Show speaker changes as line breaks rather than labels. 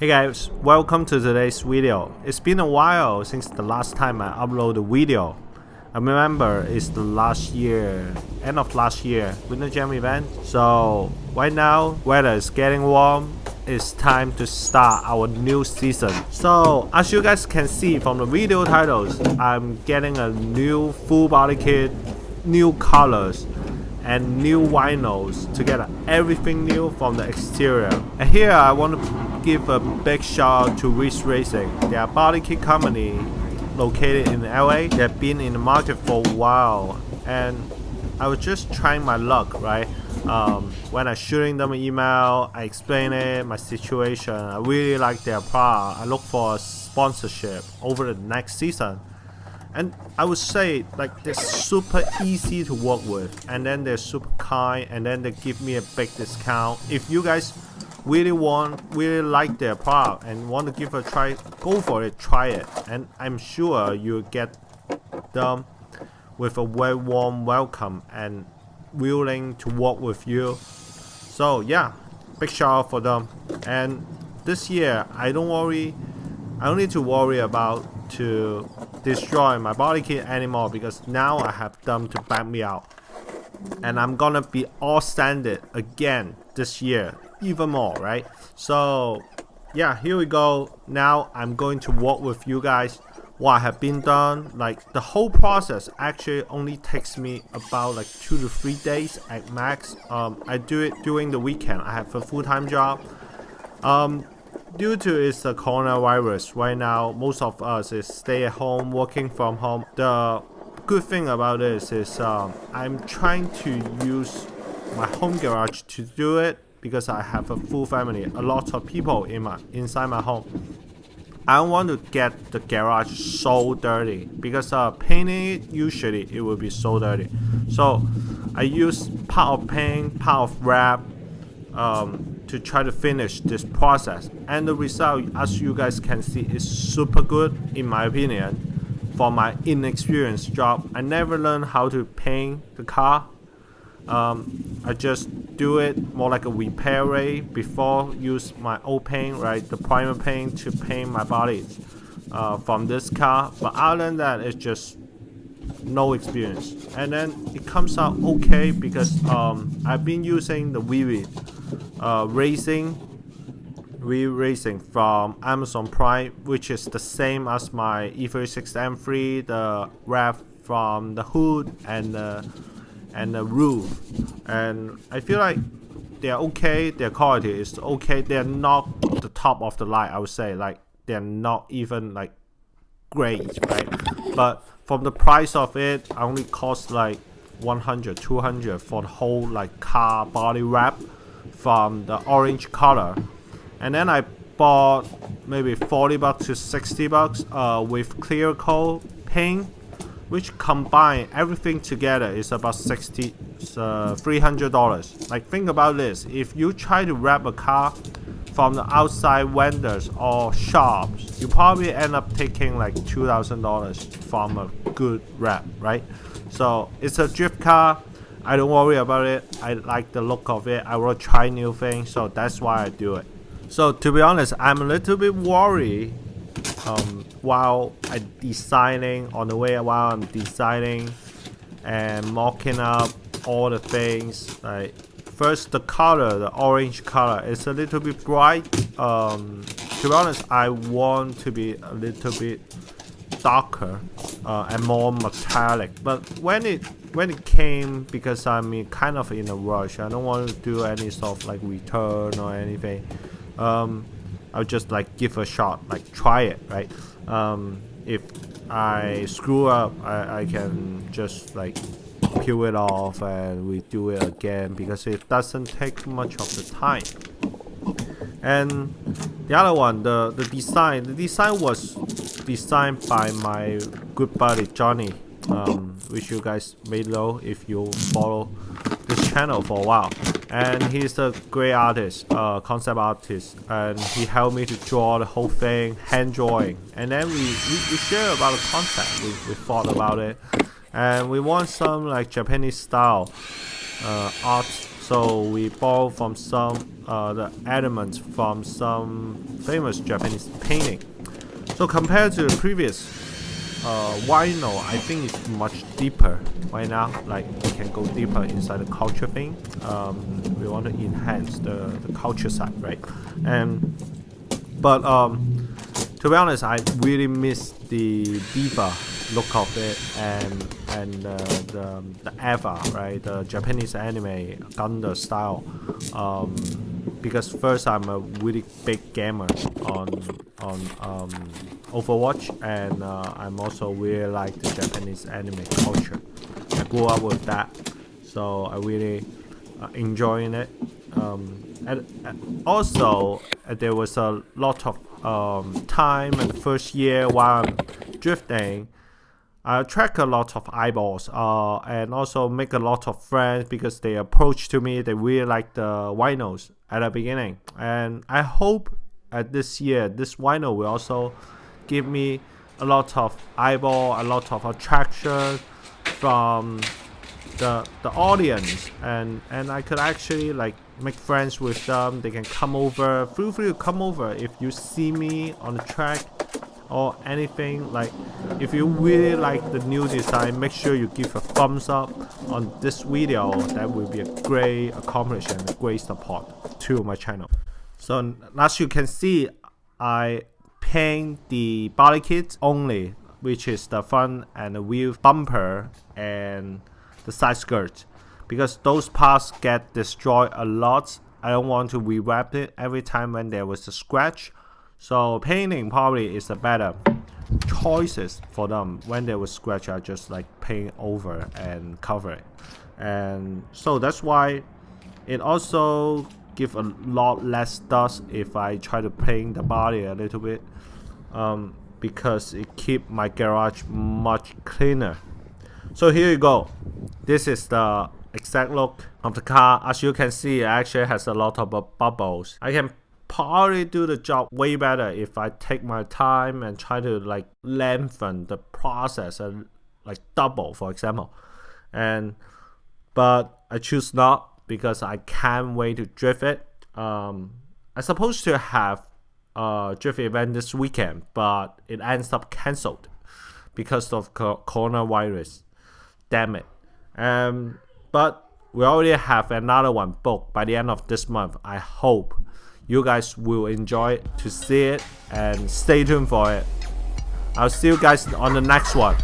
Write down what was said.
Hey guys, welcome to today's video. It's been a while since the last time I uploaded a video. I remember it's the end of last year, Winter Jam event. So right now, weather is getting warm. It's time to start our new season. So as you guys can see from the video titles, I'm getting a new full body kit, new colors, and new vinyls together, everything new from the exterior. And here I want to give a big shout out to Visracing. They are a body kit company located in LA. They have been in the market for a while, and I was just trying my luck, right? When I shooting them an email, I explain it, my situation. I really like their product. I look for a sponsorship over the next season. And I would say like they're super easy to work with, and then they're super kind, and then they give me a big discount. If you guys really like their product and want to give it a try, go for it, try it, and I'm sure you'll get them with a very warm welcome and willing to work with you. So yeah, big shout out for them. And this year I don't need to worry about to destroy my body kit anymore, because now I have them to back me out, and I'm gonna be all standard again this year, even more, right? So yeah, here we go. Now I'm going to walk with you guys what I have been done. Like the whole process actually only takes me about like 2 to 3 days at max. I do it during the weekend. I have a full-time job. Due to it's the coronavirus right now, most of us is stay at home, working from home. The good thing about this is I'm trying to use my home garage to do it, because I have a full family, a lot of people inside my home. I don't want to get the garage so dirty, because painting it, usually it will be so dirty. So I use part of paint, part of wrap, to try to finish this process, and the result, as you guys can see, is super good in my opinion. For my inexperienced job, I never learned how to paint the car. I just do it more like a repair rate before use my old paint, right, the primer paint, to paint my bodies from this car. But other than that, it's just no experience, and then it comes out okay, because I've been using the Vynl Racing from Amazon Prime, which is the same as my E36 M3, the wrap from the hood and the roof, and I feel like they're okay. Their quality is okay. They're not the top of the line, I would say. Like they're not even like great, right? But from the price of it, I only cost like 100, 200 for the whole like car body wrap from the orange color. And then I bought maybe 40 bucks to 60 bucks with clear coat paint, which combine everything together is about $300. Like think about this, if you try to wrap a car from the outside vendors or shops, you probably end up taking like $2,000 from a good wrap, right? So it's a drift car. I don't worry about it. I like the look of it. I will try new things, so that's why I do it. So to be honest, I'm a little bit worried while I'm designing and mocking up all the things. Like first, the color, the orange color, is a little bit bright. to be honest, I want to be a little bit darker and more metallic. But when it came, because I'm kind of in a rush, I don't want to do any sort of like return or anything. I'll just like give a shot, like try it, right? If I screw up, I can just like peel it off and we do it again, because it doesn't take much of the time. And the other one, the design was designed by my good buddy Johnny, which you guys may know if you follow this channel for a while. And he's a great artist, concept artist, and he helped me to draw the whole thing, hand drawing. And then we share about the concept, we thought about it, and we want some like Japanese style art. So we borrow from some the elements from some famous Japanese painting. So compared to the previous Vynl, I think it's much deeper right now. Like we can go deeper inside the culture thing. We want to enhance the culture side, right? But to be honest, I really miss the diva look of it and the Eva, right? The Japanese anime Gundam style. Because first I'm a really big gamer on Overwatch, and I'm also really like the Japanese anime culture. I grew up with that, so I really enjoying it. And also there was a lot of time in the first year while I'm drifting. I attract a lot of eyeballs and also make a lot of friends because they approach to me. They really like the Vynyls at the beginning, and I hope at this year this Vynl will also give me a lot of eyeball, a lot of attraction from the audience, and I could actually like make friends with them. They can come over. Feel free to come over if you see me on the track or anything. Like if you really like the new design, make sure you give a thumbs up on this video. That will be a great accomplishment, a great support to my channel. So as you can see, I paint the body kit only, which is the front and the wheel bumper and the side skirt, because those parts get destroyed a lot. I don't want to rewrap it every time when there was a scratch. So painting probably is a better choices for them. When there was scratch, I just like paint over and cover it. And so that's why it also give a lot less dust if I try to paint the body a little bit, because it keep my garage much cleaner. So here you go. This is the exact look of the car. As you can see, it actually has a lot of bubbles. I can probably do the job way better if I take my time and try to like lengthen the process and like double, for example. But I choose not, because I can't wait to drift it. I'm supposed to have a drift event this weekend, but it ends up cancelled because of coronavirus. Damn it. But we already have another one booked by the end of this month. I hope you guys will enjoy it to see it, and stay tuned for it. I'll see you guys on the next one.